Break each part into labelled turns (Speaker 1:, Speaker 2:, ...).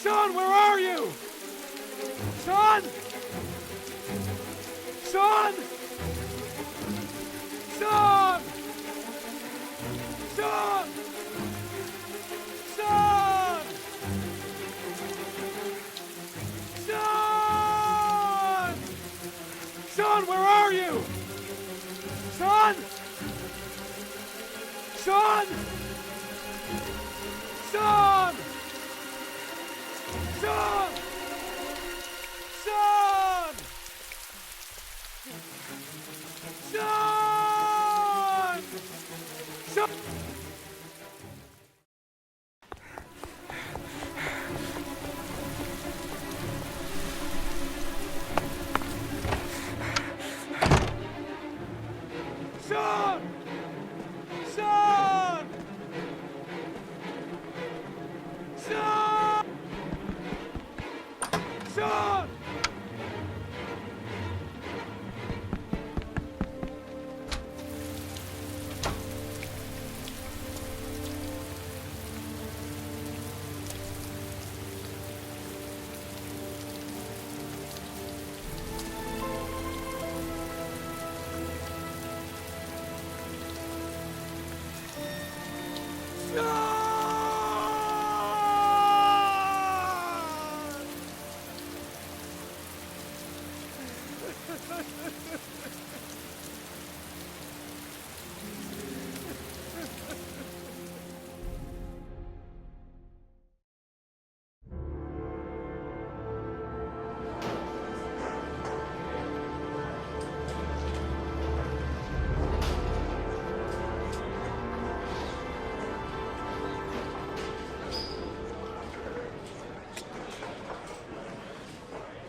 Speaker 1: Shaun, where are you? Shaun! Shaun! Shaun! Shaun! Shaun! Shaun! Shaun, where are you? Shaun! Shaun! Shaun! Shaun! Shaun! Shaun! Shaun! Shaun! Shaun! Shaun! Shaun!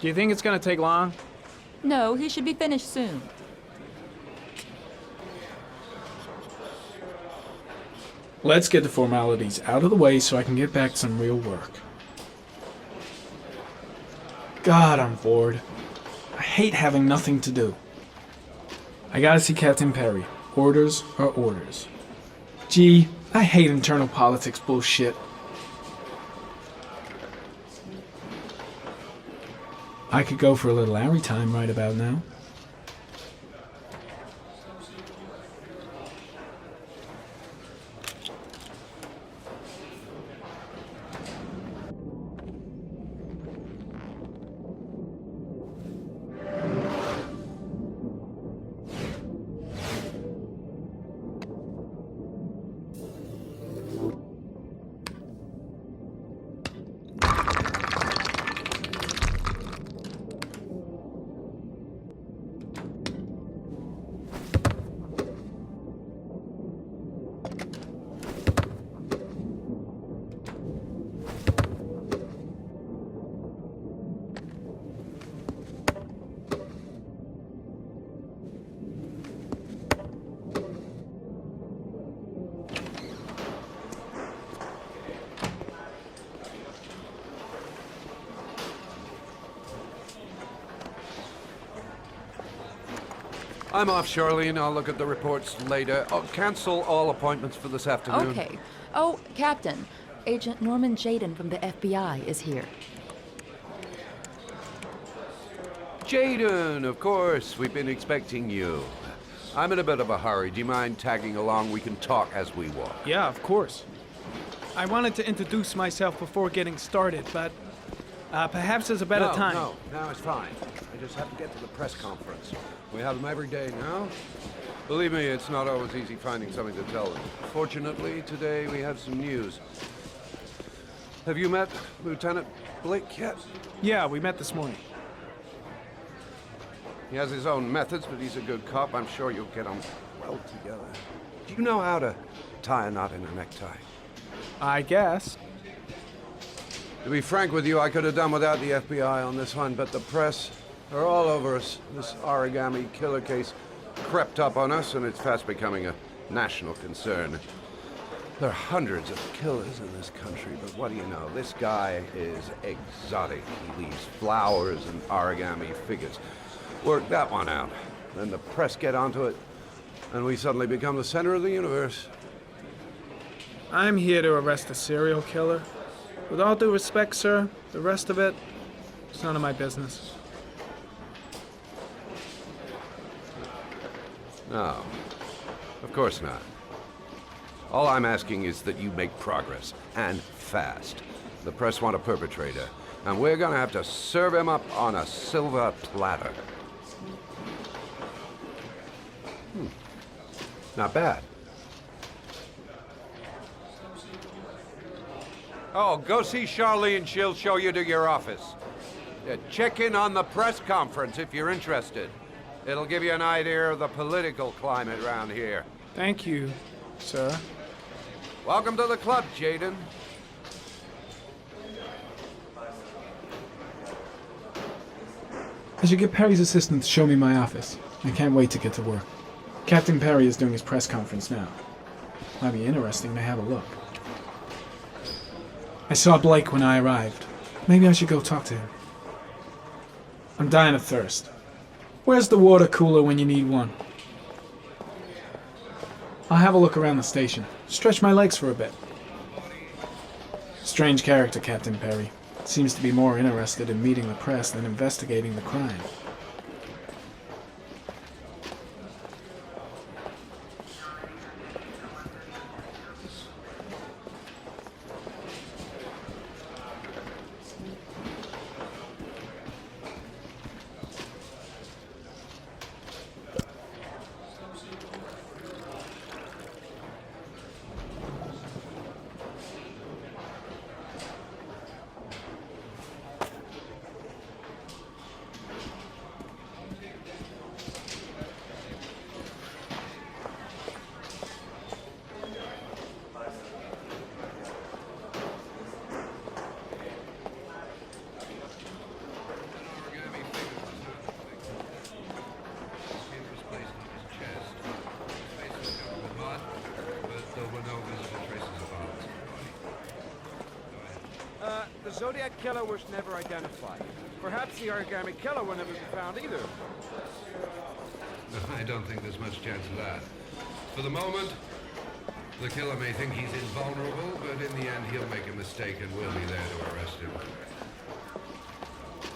Speaker 2: Do you think it's gonna take long?
Speaker 3: No, he should be finished soon.
Speaker 2: Let's get the formalities out of the way so I can get back to some real work. God, I'm bored. I hate having nothing to do. I gotta see Captain Perry. Orders are orders. Gee, I hate internal politics bullshit. I could go for a little Larry time right about now.
Speaker 4: I'm off, Charlene. I'll look at the reports later. Oh, cancel all appointments for this afternoon.
Speaker 3: Okay. Oh, Captain. Agent Norman Jaden from the FBI is here.
Speaker 4: Jaden, of course. We've been expecting you. I'm in a bit of a hurry. Do you mind tagging along? We can talk as we walk.
Speaker 2: Yeah, of course. I wanted to introduce myself before getting started, but perhaps there's a better time.
Speaker 4: No, it's fine. I just have to get to the press conference. We have them every day now. Believe me, it's not always easy finding something to tell them. Fortunately, today we have some news. Have you met Lieutenant Blake yet?
Speaker 2: Yeah, we met this morning.
Speaker 4: He has his own methods, but he's a good cop. I'm sure you'll get on well together. Do you know how to tie a knot in a necktie?
Speaker 2: I guess.
Speaker 4: To be frank with you, I could have done without the FBI on this one, but the press are all over us. This origami killer case crept up on us, and it's fast becoming a national concern. There are hundreds of killers in this country, but what do you know? This guy is exotic. He leaves flowers and origami figures. Work that one out. Then the press get onto it, and we suddenly become the center of the universe.
Speaker 2: I'm here to arrest a serial killer. With all due respect, sir, the rest of it, it's none of my business.
Speaker 4: No, of course not. All I'm asking is that you make progress, and fast. The press want a perpetrator, and we're gonna have to serve him up on a silver platter. Not bad. Oh, go see Charlene. She'll show you to your office. Check in on the press conference if you're interested. It'll give you an idea of the political climate around here.
Speaker 2: Thank you, sir.
Speaker 4: Welcome to the club, Jaden.
Speaker 2: I should get Perry's assistant to show me my office. I can't wait to get to work. Captain Perry is doing his press conference now. Might be interesting to have a look. I saw Blake when I arrived. Maybe I should go talk to him. I'm dying of thirst. Where's the water cooler when you need one? I'll have a look around the station. Stretch my legs for a bit. Strange character, Captain Perry. Seems to be more interested in meeting the press than investigating the crime.
Speaker 1: The Zodiac killer was never identified. Perhaps the origami killer will never be found either.
Speaker 4: I don't think there's much chance of that. For the moment, the killer may think he's invulnerable, but in the end he'll make a mistake and we'll be there to arrest him.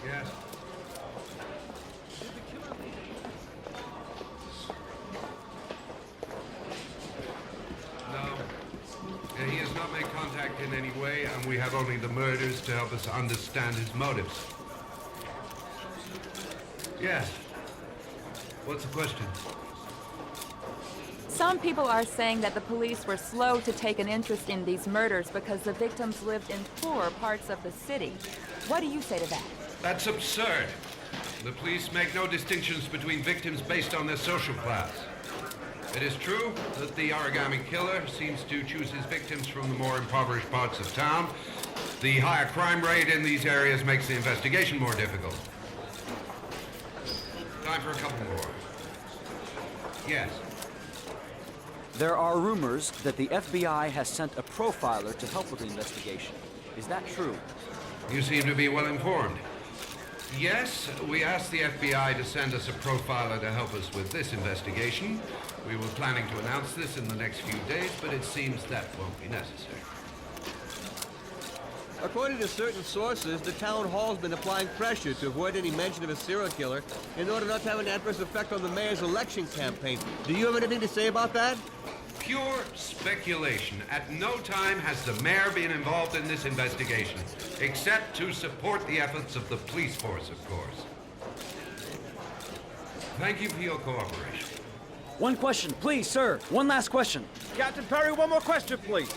Speaker 4: Yes? No. He has not made contact in any way, and we have only the murders to help us understand his motives. Yes. What's the question?
Speaker 3: Some people are saying that the police were slow to take an interest in these murders because the victims lived in poorer parts of the city. What do you say to that?
Speaker 4: That's absurd. The police make no distinctions between victims based on their social class. It is true that the origami killer seems to choose his victims from the more impoverished parts of town. The higher crime rate in these areas makes the investigation more difficult. Time for a couple more. Yes.
Speaker 5: There are rumors that the FBI has sent a profiler to help with the investigation. Is that true?
Speaker 4: You seem to be well informed. Yes, we asked the FBI to send us a profiler to help us with this investigation. We were planning to announce this in the next few days, but it seems that won't be necessary.
Speaker 6: According to certain sources, the town hall's been applying pressure to avoid any mention of a serial killer in order not to have an adverse effect on the mayor's election campaign. Do you have anything to say about that?
Speaker 4: Pure speculation. At no time has the mayor been involved in this investigation, except to support the efforts of the police force, of course. Thank you for your cooperation.
Speaker 5: One question, please, sir. One last question.
Speaker 1: Captain Perry, one more question, please.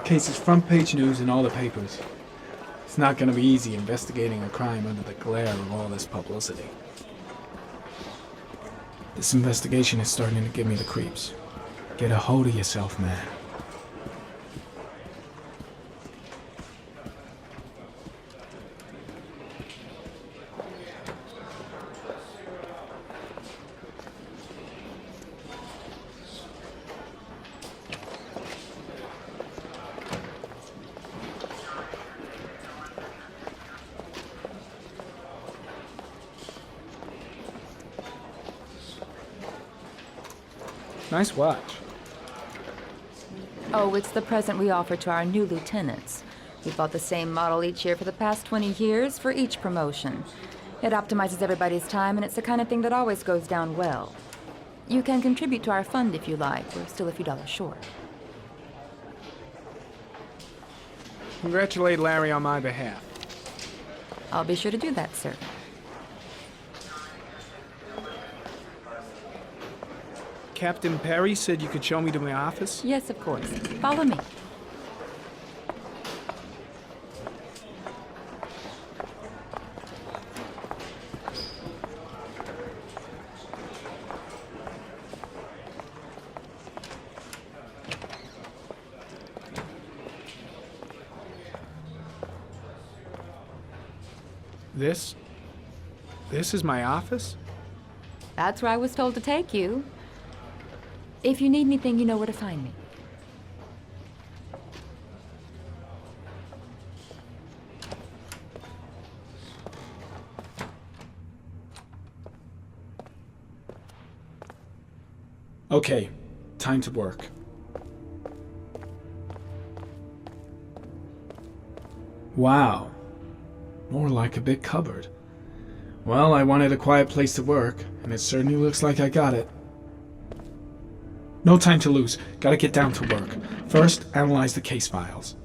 Speaker 2: Case is front page news in all the papers. It's not going to be easy investigating a crime under the glare of all this publicity. This investigation is starting to give me the creeps. Get a hold of yourself, man. Nice watch.
Speaker 3: Oh, it's the present we offer to our new lieutenants. We've bought the same model each year for the past 20 years for each promotion. It optimizes everybody's time, and it's the kind of thing that always goes down well. You can contribute to our fund if you like. We're still a few dollars short.
Speaker 2: Congratulate Larry on my behalf.
Speaker 3: I'll be sure to do that, sir.
Speaker 2: Captain Perry said you could show me to my office?
Speaker 3: Yes, of course. Follow me.
Speaker 2: This is my office?
Speaker 3: That's where I was told to take you. If you need anything, you know where to find me.
Speaker 2: Okay, time to work. Wow. More like a big cupboard. Well, I wanted a quiet place to work, and it certainly looks like I got it. No time to lose. Gotta get down to work. First, analyze the case files.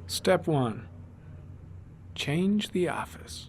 Speaker 2: Step 1. Change the office.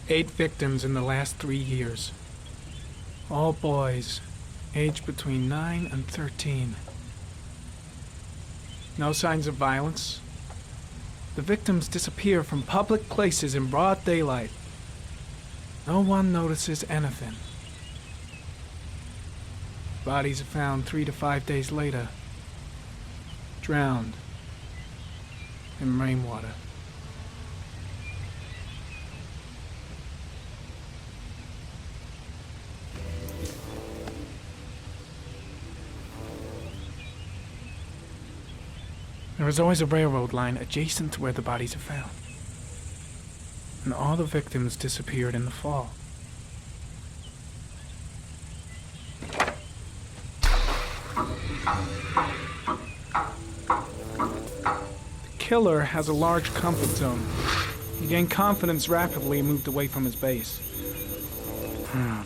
Speaker 2: Eight victims in the last 3 years. All boys, aged between 9 and 13. No signs of violence. The victims disappear from public places in broad daylight. No one notices anything. Bodies are found 3 to 5 days later, drowned in rainwater. There is always a railroad line adjacent to where the bodies are found. And all the victims disappeared in the fall. The killer has a large comfort zone. He gained confidence rapidly and moved away from his base.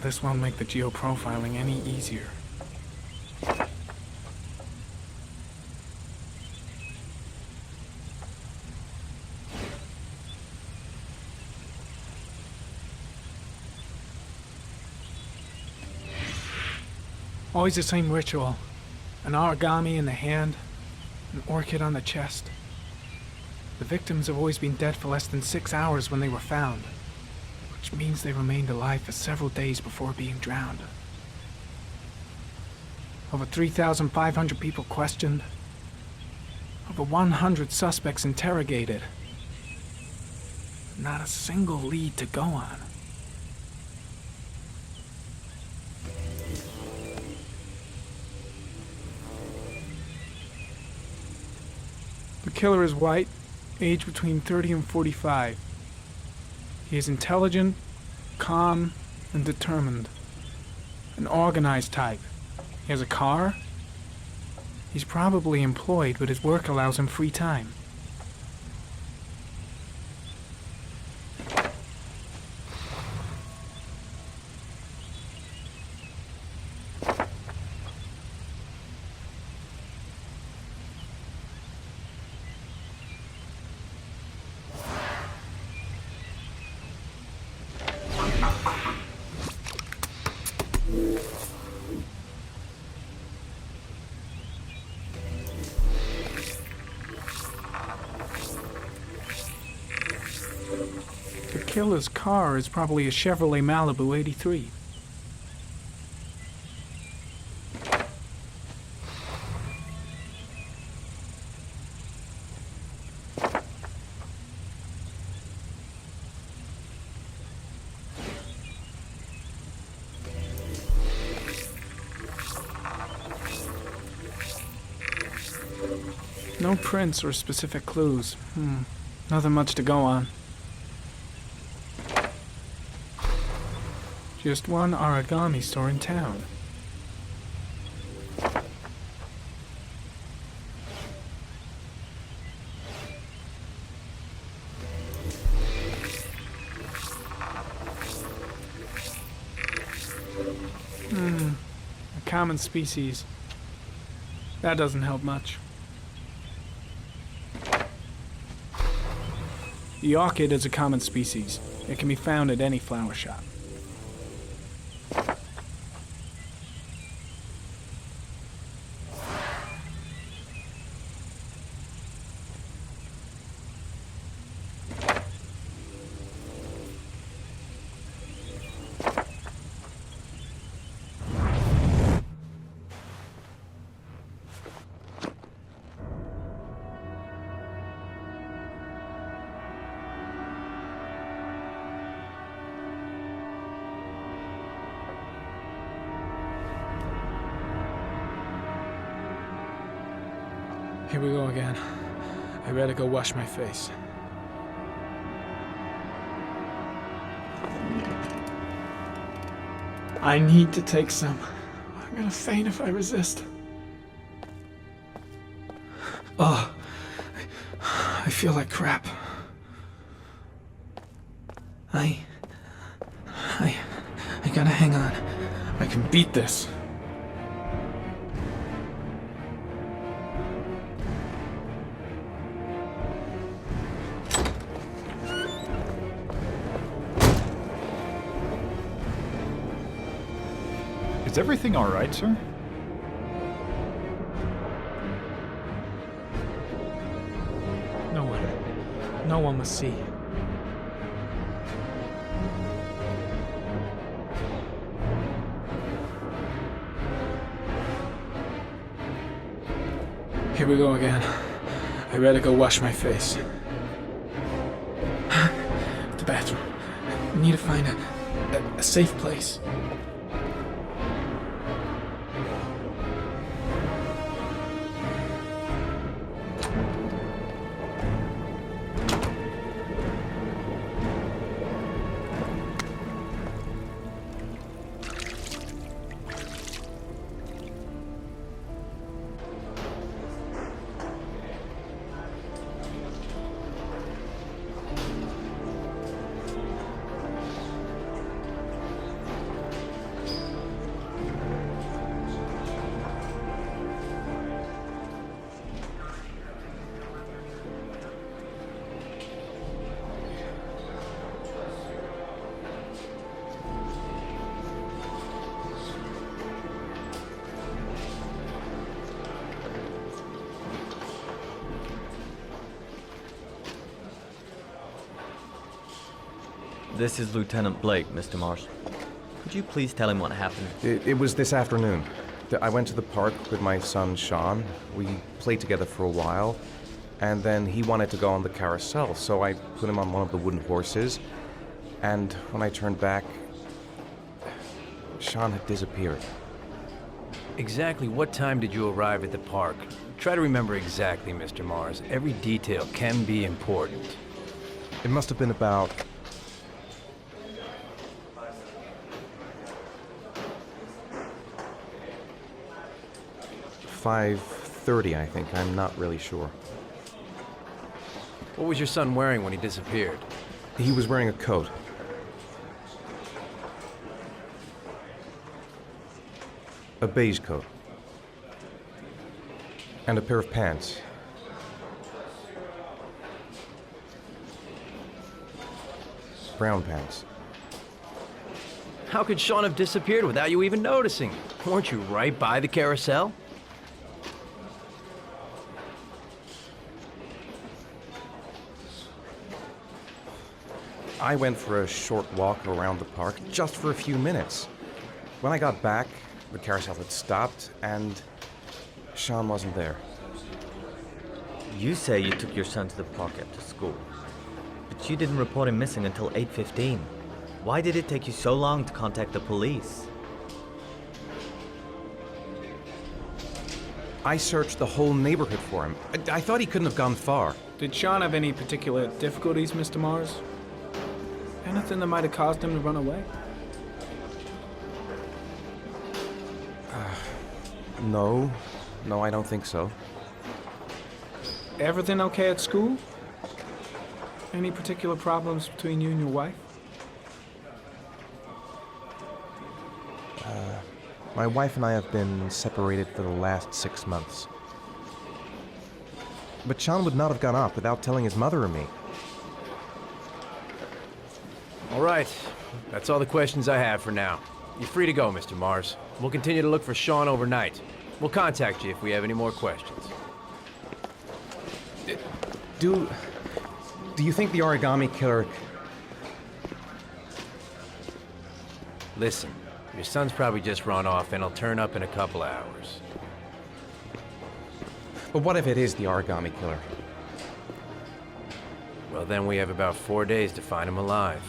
Speaker 2: This won't make the geoprofiling any easier. Always the same ritual. An origami in the hand, an orchid on the chest. The victims have always been dead for less than 6 hours when they were found, which means they remained alive for several days before being drowned. Over 3,500 people questioned. Over 100 suspects interrogated. Not a single lead to go on. The killer is white, aged between 30 and 45. He is intelligent, calm, and determined. An organized type. He has a car. He's probably employed, but his work allows him free time. The killer's car is probably a Chevrolet Malibu 83. No prints or specific clues. Nothing much to go on. Just one origami store in town. A common species. That doesn't help much. The orchid is a common species. It can be found at any flower shop. Here we go again. I better go wash my face. I need to take some. I'm gonna faint if I resist. Oh, I feel like crap. I gotta hang on. I can beat this.
Speaker 7: Is everything all right, sir?
Speaker 2: No one must see. Here we go again. I better go wash my face. The bathroom. I need to find a safe place.
Speaker 8: This is Lieutenant Blake, Mr. Mars. Could you please tell him what happened?
Speaker 9: It was this afternoon. I went to the park with my son, Shaun. We played together for a while, and then he wanted to go on the carousel, so I put him on one of the wooden horses, and when I turned back, Shaun had disappeared.
Speaker 10: Exactly what time did you arrive at the park? Try to remember exactly, Mr. Mars. Every detail can be important.
Speaker 9: It must have been about 5:30, I think. I'm not really sure.
Speaker 10: What was your son wearing when he disappeared?
Speaker 9: He was wearing a coat. A beige coat. And a pair of pants. Brown pants.
Speaker 10: How could Shaun have disappeared without you even noticing? Weren't you right by the carousel?
Speaker 9: I went for a short walk around the park, just for a few minutes. When I got back, the carousel had stopped, and Shaun wasn't there.
Speaker 8: You say you took your son to the park after school, but you didn't report him missing until 8:15. Why did it take you so long to contact the police?
Speaker 9: I searched the whole neighborhood for him. I thought he couldn't have gone far.
Speaker 2: Did Shaun have any particular difficulties, Mr. Mars? Anything that might have caused him to run away?
Speaker 9: No. No, I don't think so.
Speaker 2: Everything okay at school? Any particular problems between you and your wife?
Speaker 9: My wife and I have been separated for the last 6 months. But Shaun would not have gone off without telling his mother or me.
Speaker 10: All right. That's all the questions I have for now. You're free to go, Mr. Mars. We'll continue to look for Shaun overnight. We'll contact you if we have any more questions.
Speaker 9: Do you think the origami killer...
Speaker 10: Listen, your son's probably just run off and he'll turn up in a couple hours.
Speaker 9: But what if it is the origami killer?
Speaker 10: Well, then we have about 4 days to find him alive.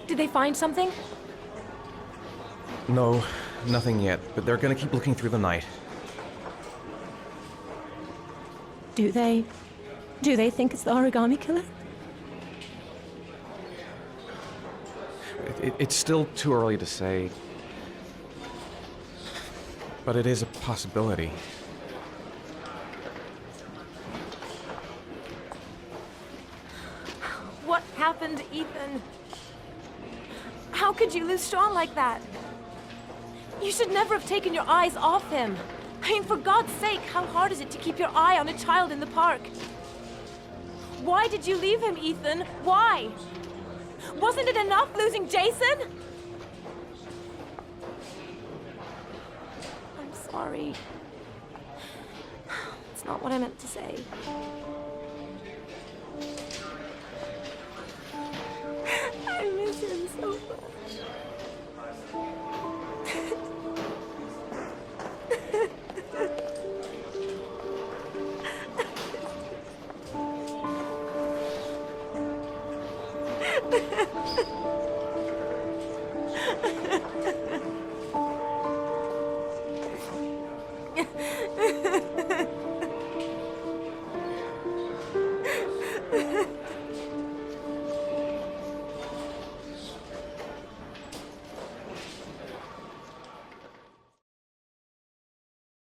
Speaker 11: Did they find something?
Speaker 9: No, nothing yet, but they're gonna keep looking through the night.
Speaker 11: Do they think it's the origami killer?
Speaker 9: It's still too early to say, but it is a possibility.
Speaker 11: What happened, Ethan? How could you lose Shaun like that? You should never have taken your eyes off him. I mean, for God's sake, how hard is it to keep your eye on a child in the park? Why did you leave him, Ethan? Why? Wasn't it enough losing Jason? I'm sorry. It's not what I meant to say. I miss him so much.